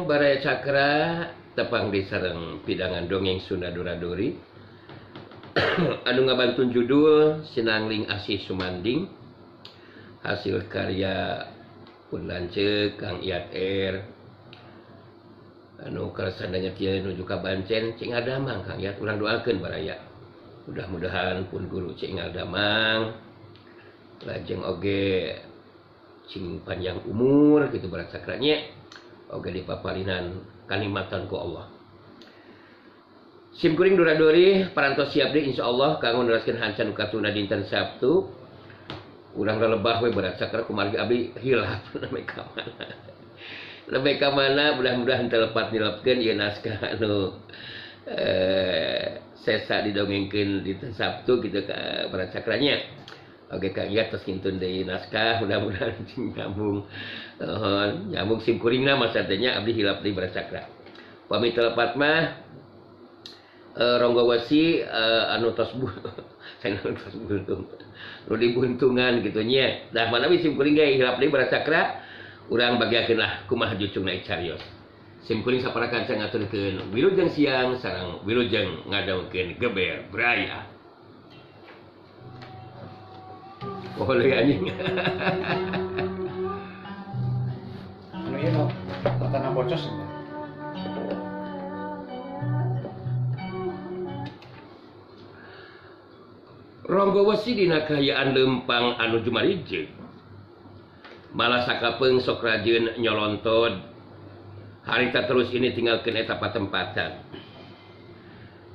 Baraya Cakra tepang di sareng pidangan dongeng Sunda Duraduri anu ngabantun judul Sinangling Asih Sumanding, hasil karya pun lanceuk Kang Iyat R anu karesandanya kieu nuju ka Bancen cing ngadamang Kang Iyat urang doakeun baraya mudah-mudahan pun guru cing ngadamang lajeng oge cing panjang umur gitu Baraya Cakranya oge dipaparinan kalimatan ku Allah. Sim kuring Duraduri parantos siap deui insyaallah kanggo neraskeun hancan katuna dinten Sabtu. Urang relebah we Baraya Cakra kumargi abdi hilap name ka mana. Lebih ka mana mudah-mudahan telepat nilepkeun ieu naskah anu sesa didongengkeun dinten Sabtu kitu ka Baraya Cakranya. Oke Kang Iyat tos ngintun deui naskah mudah-mudahan nyambung. Nyambung sim kuringna masa tanya abdi hilap deui Baraya Cakra. Pami telepat mah ronggo wasi anu tos buntung. Nu dibuntungan gitu nya. Dah mana sim kuring ge hilap deui Baraya Cakra. Urang bagiakeun lah kumaha jucungna carios. Sim kuring saparakan saya ngaturkeun wilujeng siang sareng wilujeng ngadaungkeun geber braya. Boleh anjing. Anu ieu no, tatana bocos. Ronggo wesi dina kahayaan lempang anu jumarijeng. Malah sakapeung sok rajin nyolontod. Harita terus ini tinggalkeun eta patempatan.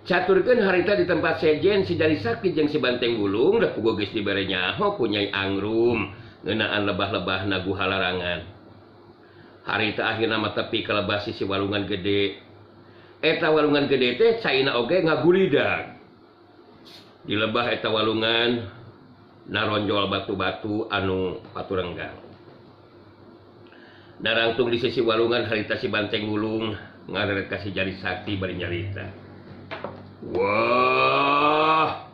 Caturkeun harita di tempat sejen si Jari Sakti jeung si Banteng Wulung da puguh geus dibere nyaho ku Nyai Angrum ngeunaan lebah-lebahna guha larangan. Harita akhirna mah tepi ka lebah sisi walungan gede. Eta walungan gede teh caina oge ngagulidag. Di lebah eta walungan naronjol batu-batu anu paturenggang. Narangtung di sisi walungan harita si Banteng Wulung ngareret ka si Jari Sakti bari nyarita. Wah,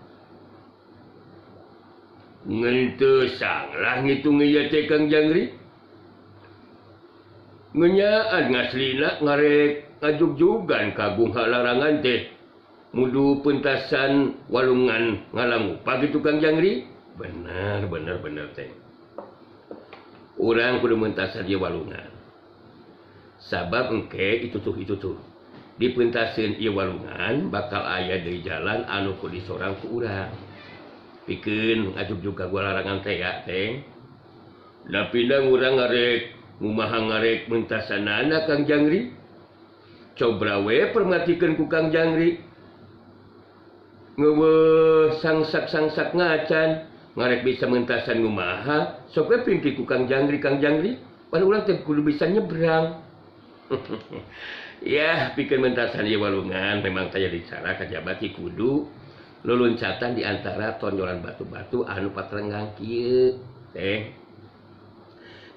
ngentesang lah ngitung ieu teh Kang Jangri. Ngenyaan ngaslina ngarek ngajugjugan kagung halarangan teh. Mudu pentasan walungan ngalangupa gitu Kang Jangri. Bener teh. Urang kudu mentasan ieu walungan. Sabab engke itu tuh. Di pentaseun ieu walungan bakal aya deui jalan anu kudu disorang ku urang. Pikeun ngajug ka gua larangan teh ya teh. Da pindang urang ngarek ngumaha ngarek mentasanana Kang Jangri. Cobra we permatikeun ku Kang Jangri. Ngeueuh sangsak ngacan ngarek bisa mentasan ngumaha sok we pingki ku Kang Jangri. Pan urang teh kudu bisa nyebrang. Ya, pikeun mentasan ieu walungan memang taya dicara kajabat kudu luluncatan di antara tonjolan batu-batu anu patrenggang kieu teh.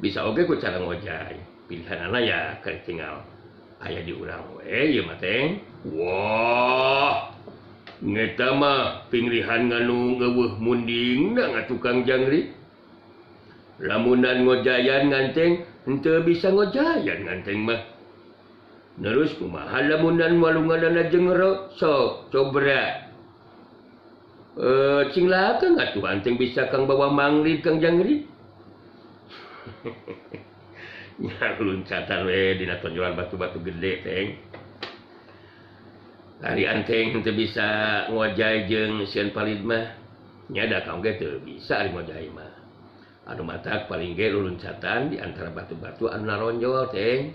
Bisa oge ku cara ngojay. Pilihanana ya keur tinggal aya di urang we ieu mah teh. Wah. Ngeta mah pinglihan nganu ngeueuh mundingna ngatu Kang Jangri. Lamunan ngojayan nganteng henteu bisa ngojayan nganteng mah. Terus kumaha lamunan walunganana jengrok sok cobra. Cing lakang atuh anteng bisa Kang bawa manglid Kang Jangri. Nya luncatan we dina tonjolan batu-batu gede teh. Ari anteng henteu bisa ngojay jeung sieun palid mah nya da kaung ge teu bisa ari ngojay mah. Anu matak paling ge luluncatan di antara batu-batu anu naronjol teh.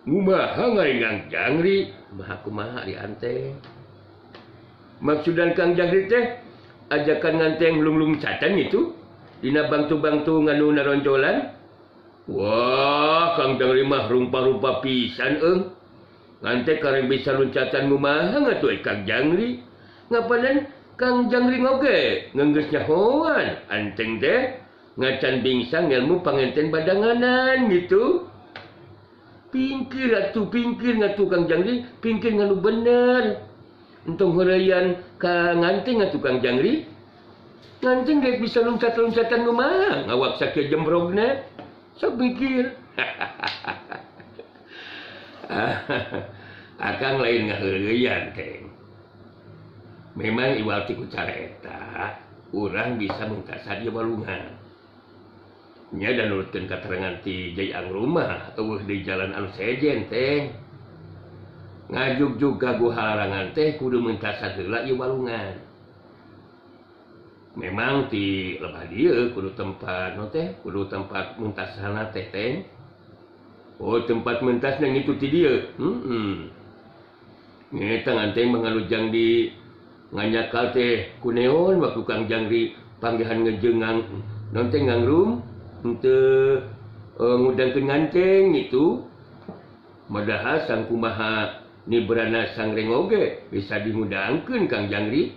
Kumaha ngaringang Jangri? Kumaha di anteng. Maksudan Kang Jangri teh ajakan nganteng lunglung catan itu dina bangtu-bangtu nganu naronjolan. Wah, Kang Jangri mah rupa-rupa pisan nganteng kareng bisa luncatan kumaha ngatuh Kang Jangri. Ngapanan Kang Jangri ngoge ngeunggeus nyahoan anteng teh ngacan bingsang ilmu pangenten badanganan gitu. Pingkir ngatu Kang Jangri, pingkir nganu bener. Entong heureyan ka nganteng ngatu Kang Jangri. Nganteng geus bisa loncat-loncatan kumaha ngawak sakieu jembrogna. Sok mikir. Akang lain ngaheuleuyan teh. Memang iwal ti ku cara eta urang bisa muntasan ieu walungan. Nya dan nurutkeun katerangan ti Jai Angrumah eueuh di jalan anu sejen teh. Ngajuk ka halarangan teh kudu muntasan heula ieu walungan. Memang ti lebah dieu kudu tempat no teh, kudu tempat muntasana teh teh. Oh tempat mentasna ngitu ti dieu. Ngeta nganteng mangalujang di nganyakal teh kuneon waktu Kang Jangri panggihan ngejengang non teh ngangrum henteu ngudangkeun nganteng itu. Madahal sang kumaha nibrana sang rengoge bisa dimudangkeun Kang Jangri.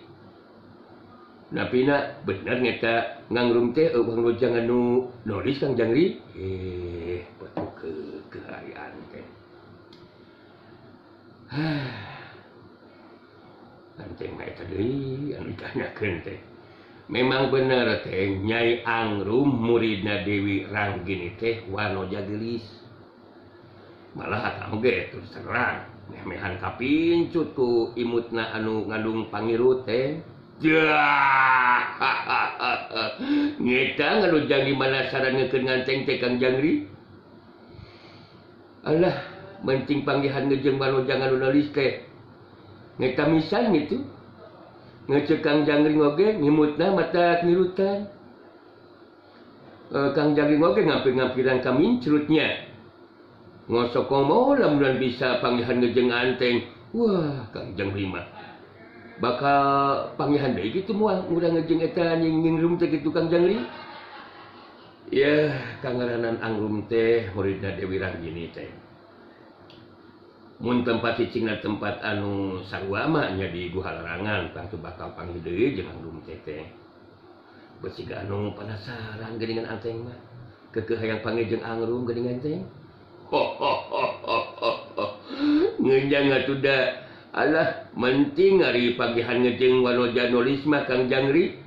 Napina bener ngeta ngangrum teh eueuh lojang anu nulis Kang Jangri. Betul kehayaan teh. Anteng mah eta deui anu ditanyakeun teh. Memang bener teh Nyai Angrum muridna Dewi Ranggini teh wanoja geulis. Malah akang ge terus terang meh-mehan kapincut ku imutna anu ngandung pangirut teh. Ngeta ngalujang di mana sarangekeun nganteng teh Kang Jangri. Alah, menting panggihan ngejeng walojang anu nulis teh. Ngeta misan gitu. Ngecek Kang Jangri ngoge ngimutna mata ngirutan. Kang Jangri ngoge ngampir-ngampiran kamincrutnya. Ngosok komo lamunan bisa panggihan ngejeng anteng. Wah, Kang Jangri mah bakal panggihan deui kitu moal urang ngejeng eta nyingrum teh kitu Kang Jangri. Ya, kangaranan Angrum teh muridna Dewi Ranggini teh. Mun tempat cicingna tempat anu sarua mah nya di Guhalarangan tangtu bakal panggih deui jeung Angrum teh teh. Besiga anu penasaran geuningan anteng mah. Keukeuh hayang panggih jeung Angrum geuningan teh. Ngeunjang atuh da alah menting ari pagihan ngejeng wanoja nulis mah Kang Jangri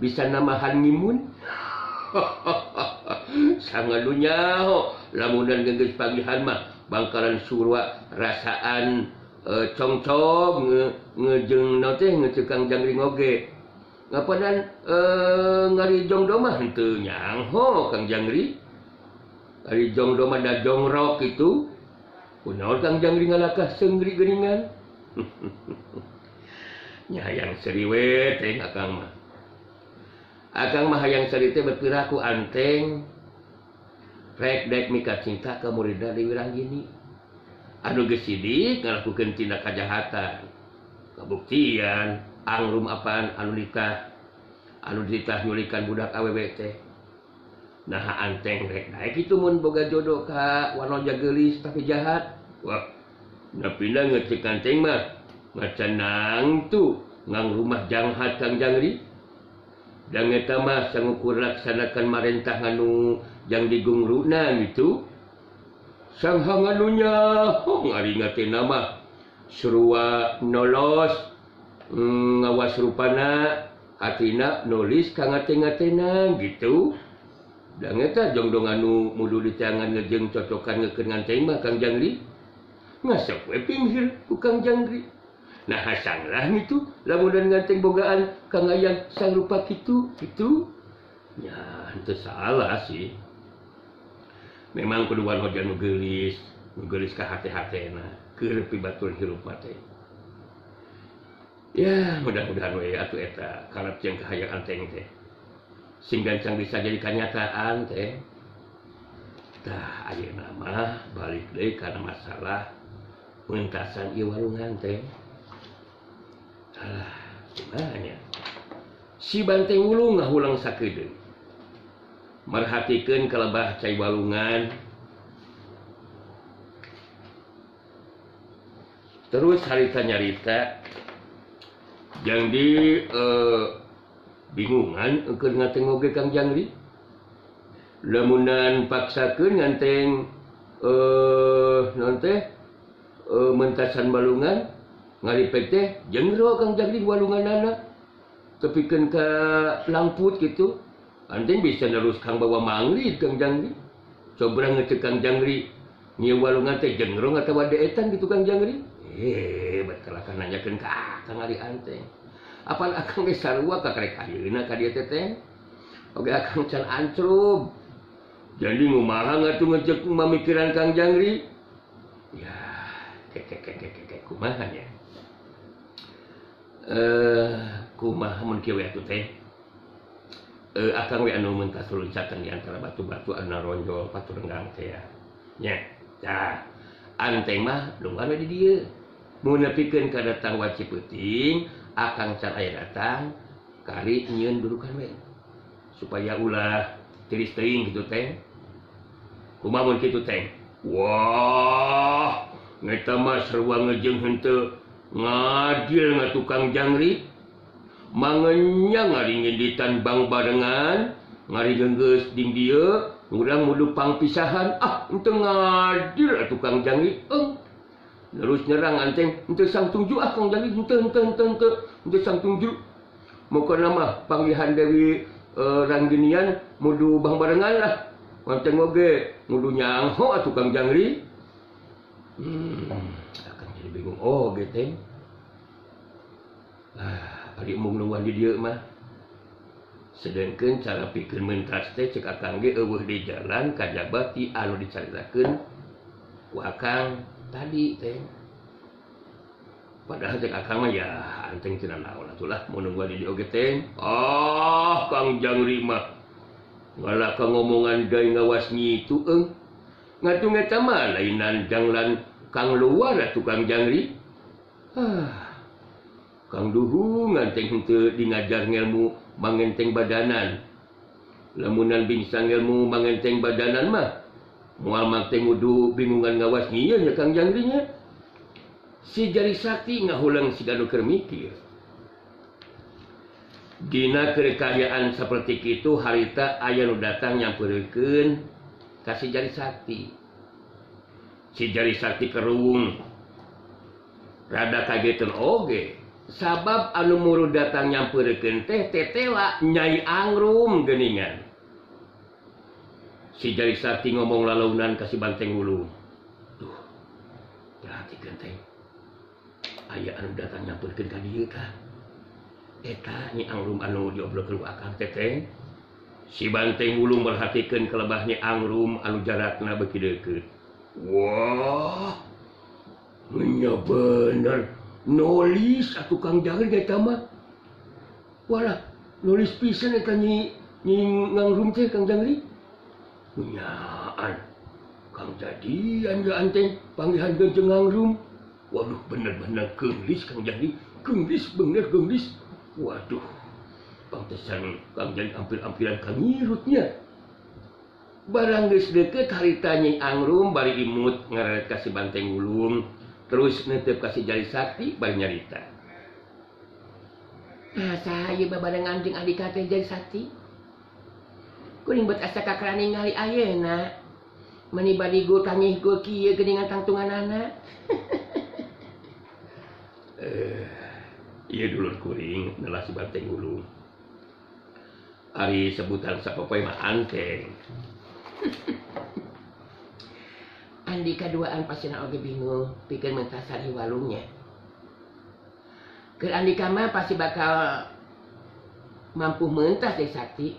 bisa namahan ngimun. Sangalunya lamunan geus pagihan mah bangkalan surwa rasaan congcong ngejeng naon teh ngecek Kang Jangri ngoge. Ngapanan ngari jongdo mah henteu nyangho Kang Jangri. Ari jongdo mah da jongrok itu. Kunaon Kang Jangri ngalakah seungri geuningan. Nya hayang seri we teh akang mah. Akang mah hayang seri teh berpiraku anteng. Rek dek mika cinta ka muridna Dewi Ranggini. Anu geus sidik ngalakukeun tindak kajahatan. Kabuktian Angrum apaan anu ditah nyulikan budak awewe teh. Nah anteng rek daek kitu mun boga jodoh ka wanoja geulis tapi jahat. Wah, napina ngecek anteng mah macanang tu ngang rumah janghat Kang Jangri. Dan eta mah sangukur laksanakan marentah anu jang digungruna gitu. Sang hanganunya ngaringa teh nama surua nolos ngawas rupana hatina nulis ka ngate-ngatena gitu. Dan eta jongdong anu mudu ditangan ngejeng cocokan ngeukeun nganteng mah Kang Jangri. Ngasok we pinggir ku Kang Jangri. Nah hasanglah gitu lamunan nganteng bogaan Kang Ayang sang rupa kitu gitu. Ya henteu salah sih. Memang kudu wanoja nu geulis ka hate-hatena keur pibatur hirup mah teh. Ya mudah-mudahan we atuh eta kalap jeung kahayang anteng teh. Sing gancang bisa jadi kenyataan teh. Tah ayeuna mah balik deui kana masalah muntasan ieu walungan teh. Alah, gimana nya? Si Banteng Wulung ngahulang sakedeung. Merhatikeun kalebah cai walungan. Terus harita nyarita jang di bingungan keur nganteng oge Kang Jangri. Lamunan paksakeun nganteng naon teh mentasan walungan ngaripek teh jenggro Kang Jangri walunganana tepikeun ka langput gitu. Anteng bisa nerus Kang bawa manglid Kang Jangri. Coba ngecek Kang Jangri Nyieu walungan teh jengrong atawa deetan di tukang jangri? Betul akan nanyakeun ka Akang ari Anteng. Apal Akang ge sarua ka karek ayeuna ka dieu teh teh. Oge Akang can ancrub. Jadi ngumaha ngatuh ngecek mamikiran Kang Jangri? Ya, kumaha nya? Kumaha mun kieu atuh teh? Akang we anu mentas luncatan di antara batu-batu anu ronjol paturenggang teh ya. Nya. Tah, Anteng mah lungan we di dieu. Mun nepikeun ka datang wa Cipeuting, Akang can aya datang kari nyieun dudukan we. Supaya ulah tiris teuing gitu teh. Kumaha mun kitu teh? Wah, ngeta mah sarua ngejeung henteu ngadil ngatukang Jangri. Mangenya ngaringinditan bang barengan, ngari geunggeus ding dieu, urang mudu pangpisahan. Henteu ngadil tukang Jangri. Terus nyerang Anteng, henteu sang tungju Kang Jangri, henteu sang tungju. Mokona mah panggihan Dewi Ranggenian mudu bang barengan lah. Anteng oge mudu nyangho tukang Jangri. Akan jadi bingung oge teh. Ari mung nungguan di dieu mah. Sedengkeun cara pikeun mentas teh cek Akang ge eueuh di jalan kajaba ti anu dicaritakeun ku Akang tadi teh. Padahal cek Akang mah ya Anteng cenah naon atuh lah mun nungguan di dieu oge teh. Kang Jangri mah ngalaka ngomongan gawe ngawas nyitu ngatu ngeta mah lainan janglan Kang luar atuh Kang Jangri. Kang Duhu nganteng henteu dingajar ngelmu mangenteng badanan. Lamunan binsang ngelmu mangenteng badanan mah moal mangteng kudu bingungan ngawas nyieu nya Kang Jangri nya. Si Jari Sakti ngahulang siganu keur mikir. Dina kerekayaan seperti itu harita aya nu datang nyampeurkeun ka si Jari Sakti. Si Jari Sakti kerung rada kageteun oge. Sabab anu muru datang nyampeurkeun teh tetela Nyai Angrum geuningan. Si Jari Sakti ngomong lalaunan ka si Banteng Wulung. Duh, perhatikeun teh. Aya anu datang nyampeurkeun ka dieu tah. Eta Nyai Angrum anu diobrolkeun ku Akang teh. Si Banteng Wulung merhatikeun kelebah Nyai Angrum anu jarakna beuki deukeut. Wah, nya bener. Nulis atuh Kang Jangri eta mah. Walah, nulis pisan eta Nyi Angrum teh Kang Jangri. Nyaan. Kang jadian ya Anteng panggihan jeung Angrum. Waduh bener-bener geunglis Kang Jangri. Geunglis bener geunglis. Waduh. Pantesan Kang Jangri ampir-ampiran kangirutnya. Barang geus deukeut harita Nyai Angrum bari imut ngaret ka si Banteng Wulung. Terus netep kasih Jari Sakti bari nyarita. Saha babarengan jeung adika teh Jari Sakti? Kuring bet asa kakara ningali ayeuna. Meni badi gul tangih gul kieu geuningan tangtunganana. Ieu dulur kuring nelah si Banteng Wulung. Ari sebutan sapopoe mah Anteng. Andi kaduaan pasina oge bingung pikeun mentasar hiwalungnya. Keur Andika mah pasti bakal mampu mentas Jari Sakti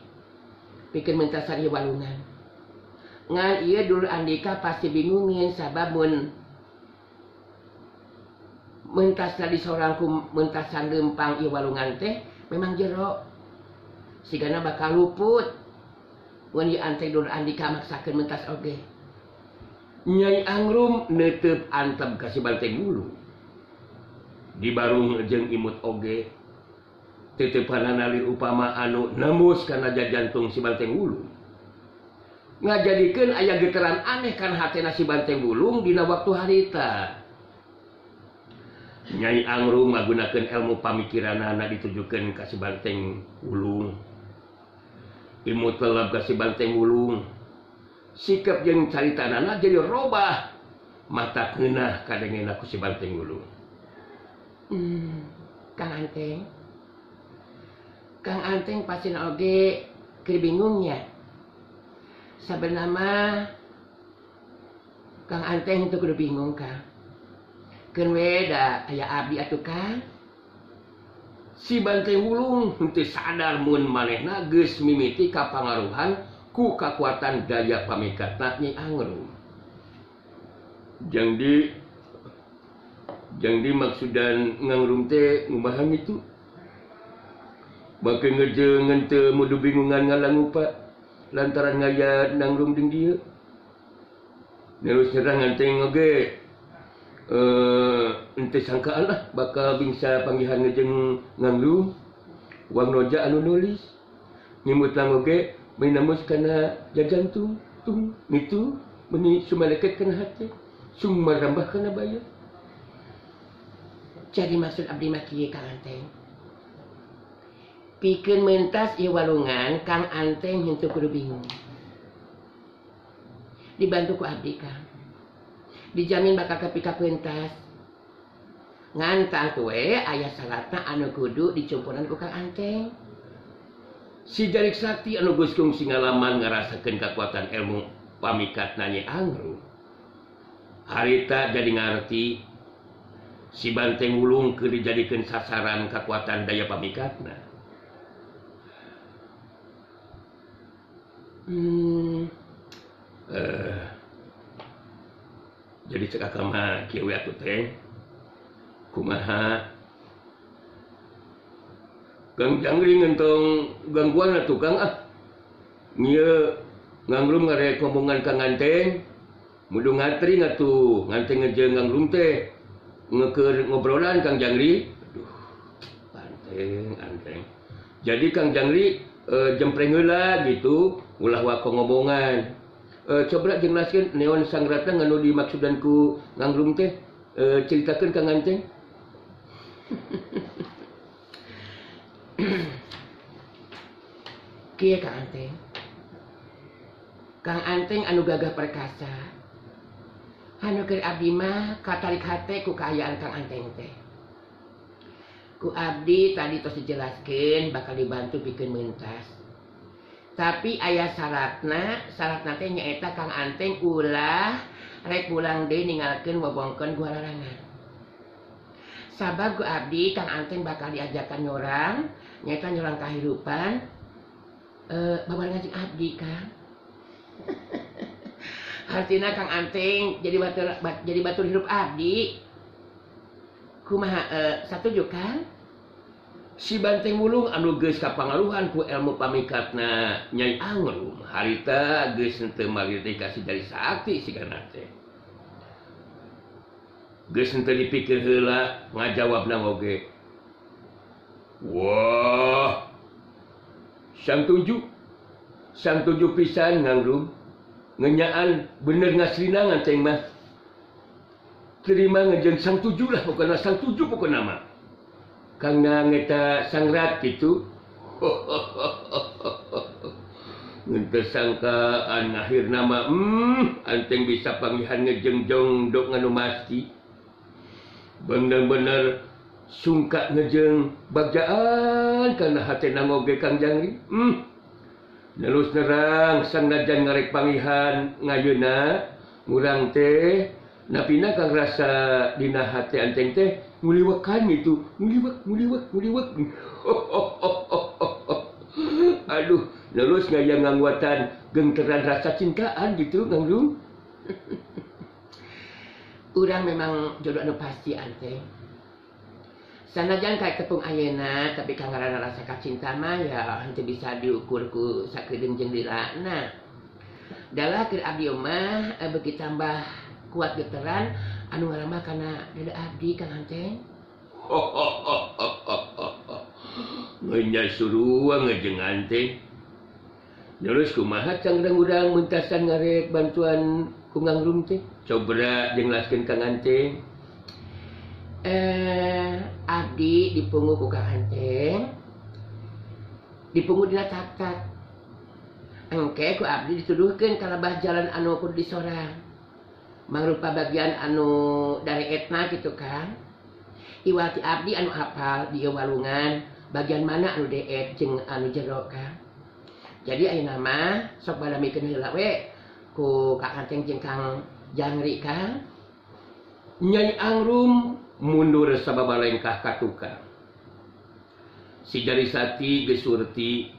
pikeun mentasar hiwalungan. Ngan ieu dulur Andika pasti bingungin sabab mun mentasna disorangku mentasan lempang ieu walungan teh memang jero. Sigana bakal luput. Mun ieu Anteng dulur Andika maksakeun mentas oge. Nyai Angrum netep antep ka si Banteng Wulung. Dibarung jeung imut oge. Tetepanana lir upama anu nembus kana jantung si Banteng Wulung. Ngajadikeun aya geteran aneh kana hatena si Banteng Wulung dina waktu harita. Nyai Angrum ngagunakeun ilmu pamikiranana ditujukeun ka si Banteng Wulung. Imut leleb ka si Banteng Wulung. Sikap jeung caritanana jadi robah. Mata ngeunah kadengena ku si Banteng Wulung. Kang Anteng. Kang Anteng pasina oge keur bingungnya. Sabenerna mah Kang Anteng itu kudu bingung Kang. Keun we da aya abdi atuh Kang. Si Banteng Wulung henteu sadar mun manehna geus mimiti kapangaruhan ku kakuatan daya pamikatna Nyai Angrum. Jang di maksudan ngangrum teh ngumahan itu. Make ngejeungeun teu mudu bingungan ngalangu Pak. Lantaran ngaya nangrum ding dieu. Terus nyerang Anteng oge ente sangkaan lah bakal bingsa panggihan ngejeng nganglu wang noja anu nulis nyimut lang oge minamus kana jajantung tung nitu meni sumaleket kana hate sung marambah kana bayar. Jadi maksud abdi mah kieu Kang Anteng. Pikeun mentas ieu walungan Kang Anteng henteu kudu bingung. Dibantu ku abdi Kang. Dijamin bakal kepika pentas. Ngantang tuwe aya salatna anu kudu dicumpunan ku Kang Anteng. Si Jarik Sakti anu geus kungsi ngalaman ngarasakeun kakuatan ilmu pamikatna Nyai Angrum. Harita jadi ngarti si Banteng Wulung keur dijadikeun sasaran kakuatan daya pamikatna. Jadi cekak mah kieu atuh teh. Kumaha? Kang Jangri ngentong gangguan atuh Kang ah. Ngieu ngangrum ngarek ngomongan Kang Anteng. Mudu ngatri atuh, nganteng ngejeung ngangrum teh. Ngekeur ngobrolan Kang Jangri. Aduh, Anteng. Jadi Kang Jangri jempreng heula gitu, ulah wako ngomongan. Coba jelaskeun neon sang ratna nganu dimaksudan ku ngangrum teh. Ceritakeun Kang Anteng. Kieu Kang Anteng. Kang Anteng anu gagah perkasa. Anu keur abdi mah katarik hate ku kaayaan Kang Anteng teh. Ku abdi tadi tos dijelaskeun bakal dibantu pikeun mentas. Tapi aya syaratna teh nyaeta Kang Anteng ulah rek pulang deui ninggalkeun wewengkeun gua larangan. Sabab ku abdi Kang Anteng bakal diajakan nyorang, nyaeta nyorang kahirupan babarengan jeung abdi Kang. Artina Kang Anteng jadi batur hirup abdi. Kumaha satuju Kang? Si Banteng Wulung anu geus kapangaruhan ku ilmu pamikatna Nyai Angrum harita geus henteu malih ka si Jarik Sakti sigana teh. Geus henteu dipikir heula ngajawabna oge. Wah. Sang tuju pisan Ngangrum. Ngenyaan bener ngaslina nganteng mah. Terima ngejeng sang tuju lah pokona sang tuju pokona mah. Kang ngeta sangrat gitu. Ngente sangkaan akhir nama Anteng bisa panggihan ngejengjong dok nganu masti. Bener-bener sungka ngejeng bagjaan karena hati nangoge Kang Jangri. Nelus nerang sang najan ngarek panggihan ngayeuna ngurang teh napina Kang rasa dina hati Anteng teh nguliwekan itu, nguliwek. Aduh, nelus ngaya ngangguatan genteran rasa cintaan gitu, Ngangrum. Urang memang jodoh anu pasti Anteng. Sanajan kayak tepung ayeuna, tapi kangarana rasa kacinta mah ya henteu bisa diukur ku sakeudeung jeung lilana. Dalah keur abdi mah beuki tambah kuat geteran anu ngarambah kana dada abdi Kang Anteng. Ngenya surua ngejeng Anteng. Terus kumaha cangdang-udang mentasan ngarek bantuan ku Ngangrum teh? Coba jelaskeun Kang Anteng. Abdi dipungu ku Kang Anteng. Dipungu dina tak-tak. Engke ku abdi dituduhkeun kalebah jalan anu kudu disorang. Mangrupa bagian anu dari etna gitu Kang. Iwati abdi anu hafal di walungan bagian mana anu deet jeung anu jero Kang. Jadi ayeuna mah sok badamikeun heula we ku Kang Anteng jeung Kang jangri Kang Nyai Angrum mundur sababa lengkah ka tukang si Jari Sakti geus surti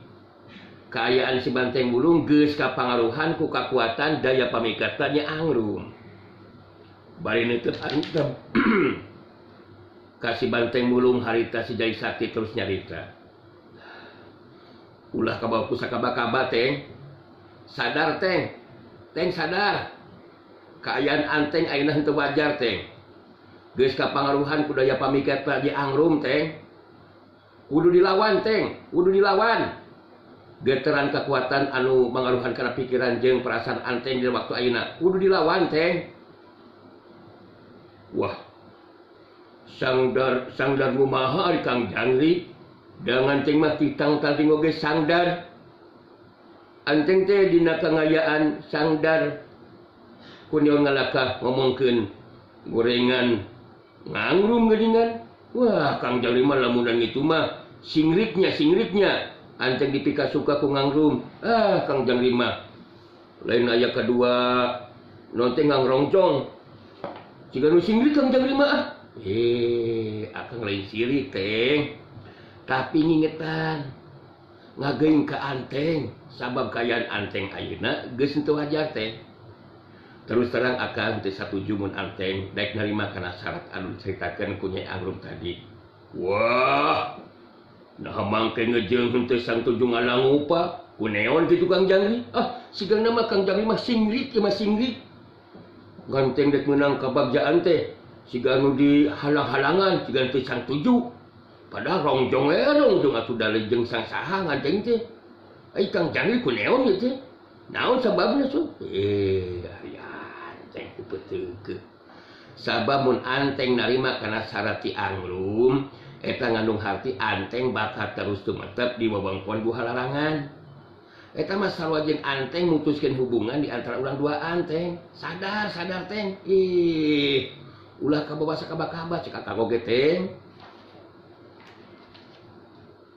kaayaan si Banteng Wulung geus kapangaruhan ku kakuatan daya pamikatannya Angrum bari neuteut antep ka si Banteng Wulung harita si Jari Sakti terus nyarita ulah kabawa ku sakaba-kaba Teng sadar Teng sadar kaayaan anteng ayeuna henteu wajar Teng geus kapangaruhan ku daya pamikatan di Angrum Teng kudu dilawan Teng kudu dilawan geteran kekuatan anu mangaruhan kana pikiran jeung perasaan anteng di waktu ayeuna kudu dilawan Teng wah sangdar kumaha ari Kang Jangri dengan Teng mah titang talding oge sangdar anteng teh dina kangayaan sangdar kunyo ngalakah ngomongkeun gorengan Ngangrum geuningan wah Kang Jangri mah lamunan itu mah singriknya anteng dipika suka ku Ngangrum Kang Jangri mah lain aya kedua non teh ngangrongjong siga nu singrik Kang Jangri mah akang lain sirik Teng tapi ngingetan ngageung ka anteng sabab kayaan anteng ayeuna geus henteu wajar Teng terus terang akang teu satuju mun anteng daek narima kana syarat anu diceritakeun ku Nyai Angrum tadi wah nah mangke ngejeung henteu sangtuju ngalangu pa kuneon kitu Kang Jangri sigana mah Kang Jangri mah singrik mah singrik ganteng dek menang kabagjaan teh siga anu dihalang-halangan siga teu sangtuju padahal rongjong atuh dalej jeung sang saha nganteng teh Kang Jangri kuneon ieu teh naon sababna so anteng kupeuteukeuh sabab mun anteng narima kana syarat ti Angrum eta ngandung harti anteng bakal terus tumetep di wewengkon buhalarangan eta mah sarua jeung anteng mutuskeun hubungan di antara urang dua Teng sadar Teng ulah kabawa sakaba-kaba cek akang oge Teng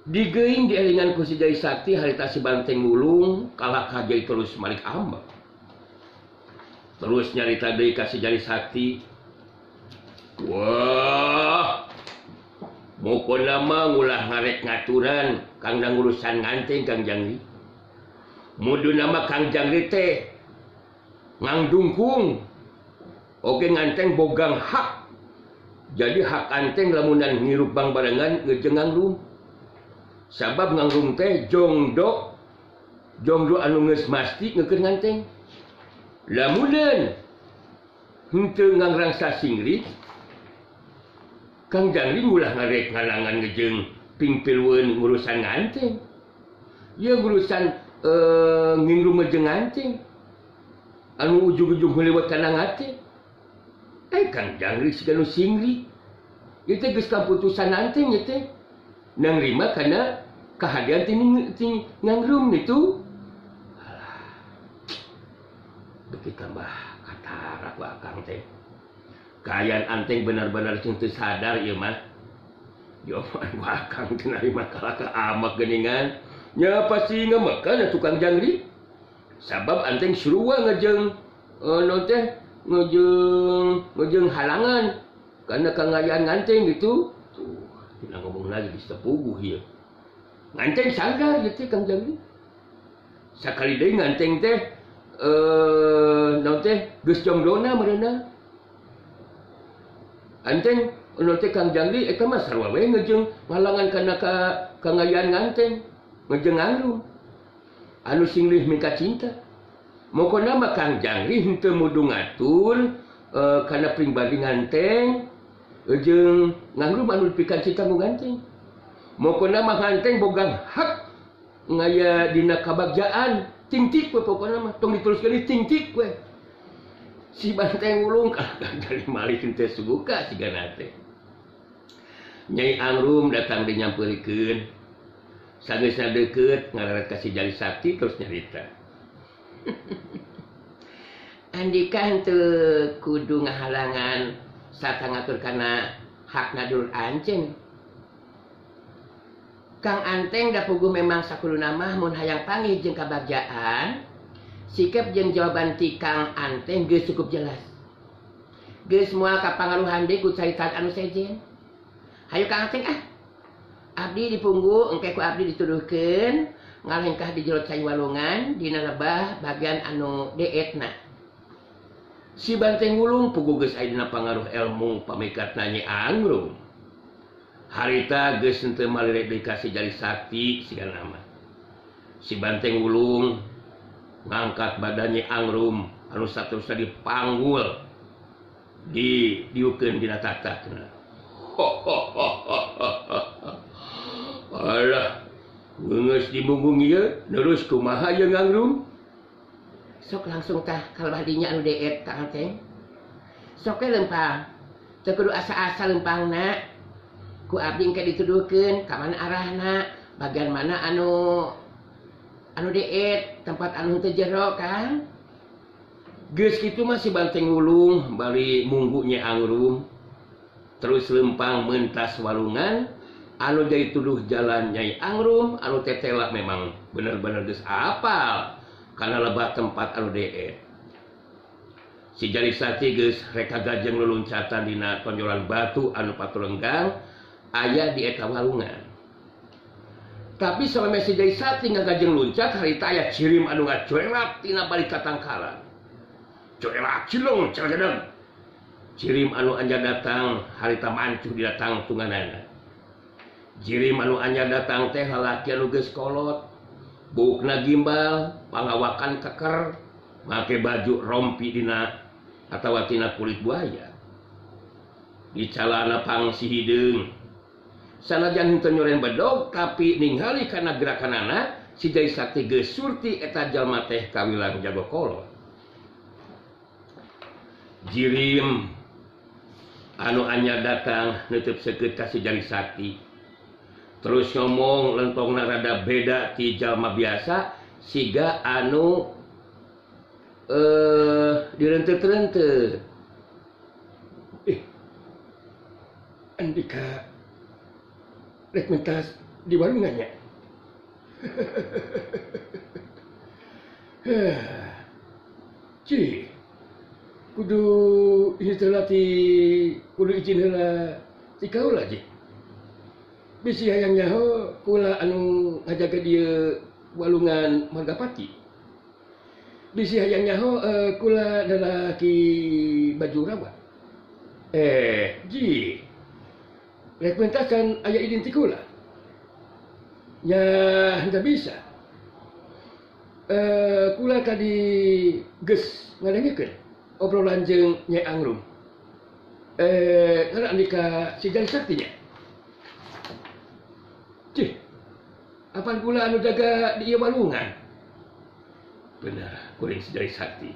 digeuing dielingan ku si Jai Sakti harita si Banteng Wulung kalah kajai terus malik ambak terus nyarita deui ka si Jai Sakti wah mokona mah ngulah ngarek ngaturan Kang urusan nganteng Kang Jangri muduna mah Kang Jangri teh ngangdungkung oge nganteng bogang hak jadi hak anteng lamunan ngirup bang barengan ngejeng Ngangrum sabab Ngangrum teh jongdo anu geus masti ngeukeun nganteng lamunan henteu ngangrangsa singrik Kang Jangri ulah ngarek ngalangan ngejeng pingpilweun urusan nganteng ya urusan ngingrum ngejeng nganteng anu ujug-ujug ngelewat kana ngate Kang Jangri siga nu singrik ieu teh geus kaputusan anteng ieu teh nangrima kana kahadian ti Ngangrum itu beki tambah katara ku akang teh kaayaan anteng benar-benar teu sadar ieu mah jawaban ku akang teu narima kalah ka amak geuningan nya pasti ngamekan tukang Jangri sabab anteng surua ngejeng non teh ngejeng halangan karena kangayaan nganteng gitu tuh kita ngomong lagi di sepuguh ieu nganteng sadar gitu Kang Jangri sakali deui nganteng teh non teh geus jongdona meureuna anteng non teh Kang Jangri eta mah sarua we ngejeng ngalangan kana kangayaan nganteng ngejeng Ngangrum anu singlih mingka cinta mokona mah Kang Jangri henteu mudu ngatur kana pribadi nganteng jeung Ngangrum anu dipikeun cinta ku nganteng mokona mah nganteng bogang hak ngaya dina kabagjaan tingtik we pokona mah tong diteruskeun tingtik we si Banteng Wulung dari malih teu suka sigana teh Nyai Angrum datang dinyampeurikeun sageusna deukeut ngararet ka si Jari Sakti terus nyarita andika henteu kudu ngahalangan sarta ngatur kana hakna dulur ancen Kang Anteng da puguh memang sakuluna mah mun hayang panggih jeung kabagjaan sikap jeung jawaban ti Kang Anteng geus cukup jelas. Geus moal kapangaruhan deui ku caritaan anu sejen. Hayu Kang Anteng abdi dipunggu engke ku abdi dituduhkeun ngalengkah di jero cai walungan dina lebah bagian anu deetna. Si Banteng Wulung puguh geus aya dina pangaruh ilmu pamikatna Nyi Angrum. Harita geus henteu malirek deui ka si Jari Sakti sigana mah. Si Banteng Wulung ngangkat badan Nyi Angrum anu saterusna dipanggul diukeun dina tatakna. Alah, geus dibunggung ieu, terus kumaha jeung Angrum? Sok langsung tah kalebah dinya anu deet Kang Anteng. Sok we lempang. Teu kudu asa-asa lempangna. Ku abdi engke dituduhkeun ka mana arahna, bagian mana anu deet, tempat anu teu jero, Kang. Geus kitu mah si Banteng Wulung bari munggu Nyi Angrum. Terus lempang mentas walungan anu jadi tuduh jalan Nyai Angrum anu tetela memang bener-bener geus apal kana lebah tempat anu deet. Si Jari Sakti geus rek gajeng luluncatan dina tonjolan batu anu paturenggang aya di eta walungan. Tapi salame si Jari Sakti ngagajeng luncat harita aya cirim anu ngacoelak tina balik katangkalan. Coelak cilung cergedeg. Cirim anu anja datang harita mancuh di datang tunganana. Cirim anu anja datang teh lalaki anu geus kolot. Bukna gimbal, pangawakan keker, make baju rompi dina atawa tina kulit buaya. Di calana pangsi hideung. Sanajan henteu nyoren bedog tapi ningali kana gerakanana si Jari Sakti geus surti eta jalma teh kawilang jago kolot. Jirim anu anyar datang neuteuk seukeut ka si Jari Sakti. Terus ngomong lentongna rada beda ti jalma biasa siga anu direnteu-renteu. Andika rek mentas di warungannya. Ci kudu istilah kudu izin heula ti kaula ji. Bisi hayang nyaho kula anu ngajaga dieu walungan Margapati. Bisi hayang nyaho kula lalaki baju rawa. Ji. Rek mentakan aya idin ti kula. Ya henteu bisa. Kula tadi geus ngadengekeun obrolan jeung Nyai Angrum. Ngara andika si Jari Sakti nya. Cih, apaan pula anu jaga di walungan? Benar, kuring si Jari Sakti.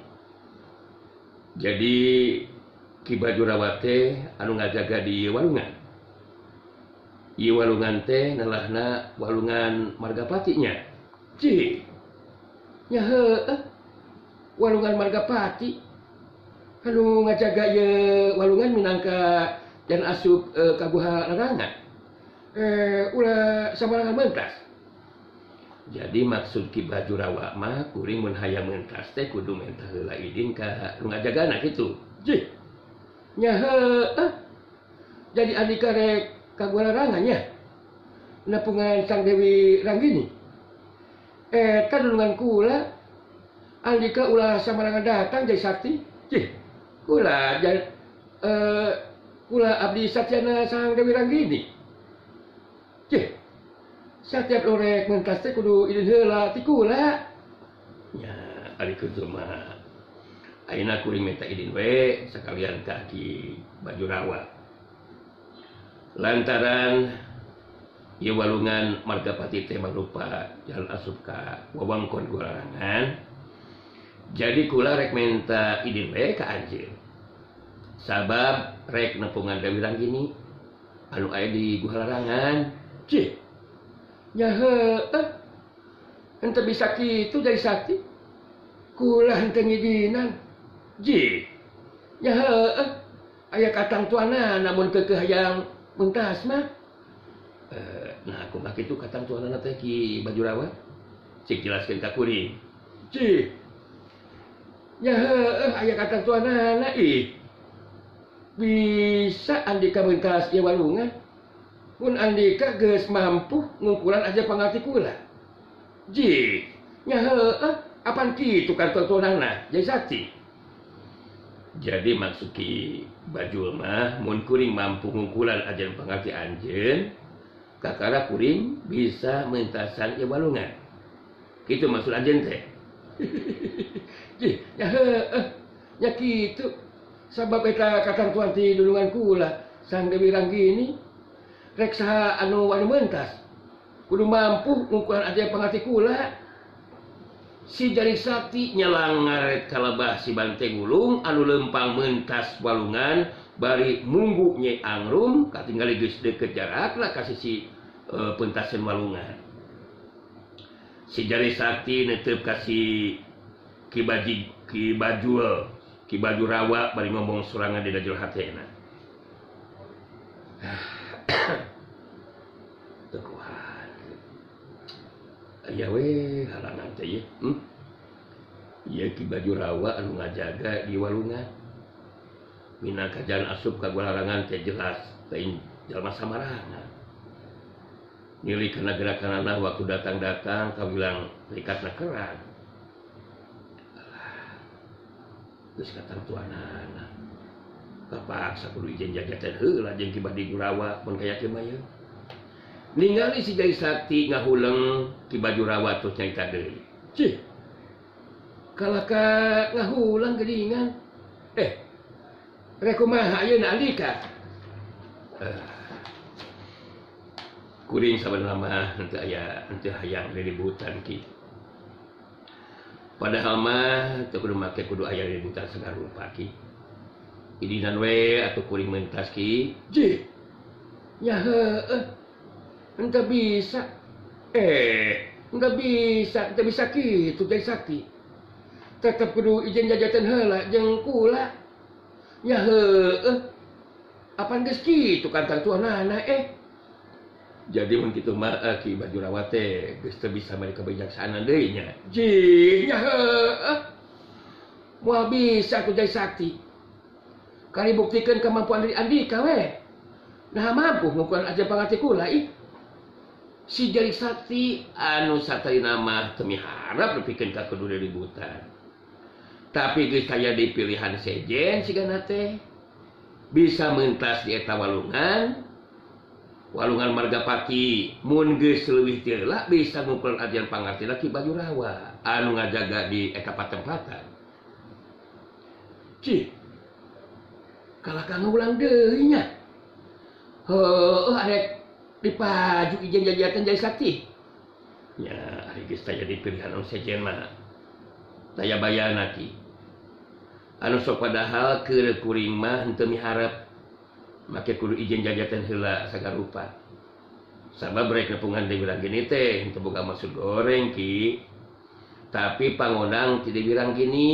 Jadi Ki Bajurawa teh anu ngajaga di walungan. Ieu walungan teh nalahna walungan Margapati nya. Cih. Nya heueuh. Walungan Margapati anu ngajaga ieu walungan minangka dan asup kaguha larangan. Ulah samarangan mentas. Jadi maksud Ki Bajurawa mah kuring mun hayang mentas teh kudu mentah heula idin ka nu ngajagana kitu. Jih. Nya heueuh. Jadi andika rek kaguha larangan nya. Nepungan Sang Dewi Ranggini. Eta dulungan kula andika ulah samarangan datang Jari Sakti. Jih. Kula kula abdi satyana Sang Dewi Ranggini. Cih, setiap lorek mentas teh kudu idin heula ti kula. Ya, ari kitu mah. Ayeuna kuring minta idin we sakalian ka Ki Bajurawa. Lantaran ieu walungan Margapati teh mangrupa jalan asup ka wewengkon Gularangan. Jadi kula rek minta idin we ka anjeun. Sabab rek nepungan Dewi Ranggini anu aya di Gularangan. Cih, nya heueuh. Henteu bisa kitu Jari Sakti. Kula henteu ngidinan. Ji, nya heueuh. Aya katang tuana namun keukeuh hayang mentas mah. Nah kumaha kitu katang tuanana teh Ki Bajurawa? Cik jelaskeun ka kuring. Ji, Ya aya kata tuanana bisa Andika mentas ieu walungan. Mun Andika geus mampu ngukuran aja pangarti kula. Ji, nya apan kitu kan tuanana, Jai Sakti. Jadi maksud ki Bajul mah mun kuring mampu ngukuran ajan pangarti anjeun, kakara kuring bisa mentasan ieu walungan. Kitu maksud anjeun teh. Ji, nya kitu. Sabab eta kakang tuan ti dulungan kula, sang Dewi Ranggini, rek saha anu mentas. Kudu mampu ngukuran aja pangarti kula. Si Jari Sakti nyalangar kalabah si Bante Gulung anu lempang mentas walungan bari munggu Nyai Angrum katinggali geus deukeut jarakna ka sisi pentasen walungan. Si Jari Sakti netep ka si Ki Baju Rawa bari ngomong sorangan di dajul hatena. Teguhan. Aya we halangan teh ye. Ieu Ki Baju Rawa anu ngajaga di walungan. Mina kajan asup ka halangan teh jelas teh jalma samarangan. Nilikeun gerakanana waktu datang-datang kawilang rikatna kerang. Terus kata tuanana kapaksa kudu ijen jagatan heula jeung Ki Baju Rawa mun kaya kieu mah. Ningali si Jai Sakti ngahuleng Ki Baju Rawa terus nyarita deui. Cih. Kalaka ngahuleng geuningan. Rek kumaha ayeuna Andika? Kuring sabenerna mah henteu hayang riributan ki. Padahal mah teu kudu make kudu aya ributan segala rupa ki. Idinan we atuh kuring mentas ki. Ji. Ya henteu bisa. Enggak bisa kitu Jai Sakti. Tetep kudu ijen jajatan heula jeung kula. Ya apan geus kitu kantang tuanana Jadi mun kitu mah Ki Baju Rawa teh geus teu bisa bari kebijaksanaan deui nya. Ji, nya moal bisa ku Jai Sakti. Kali buktikeun kemampuan dari Andika we. Nah mampu ngukuran aja pangarti kula Si Jai Sakti anu satarina mah teu miharap nepikeun ka kudu ributan. Tapi geus aya di pilihan sejen sigana teh. Bisa mentas di eta walungan Margapati mun geus leuwih teula bisa ngukuran ajian pangartina Ki Baju Rawa anu ngajaga di eta patempatan. Cih. Kalaka ngulang deui nya. Arek dipaju ijen jajatan Jai Sakti. Nya ari geus taya di pilihan anu sejen mah. Taya bayana ki. Anu sok padahal keur kuring mah henteu miharep make kudu ijen jajatan heula sagarupa. Sabab rek nepungan Dewi Ranggini teh henteu boga maksud goreng ki. Tapi pangonang ti Dewi Ranggini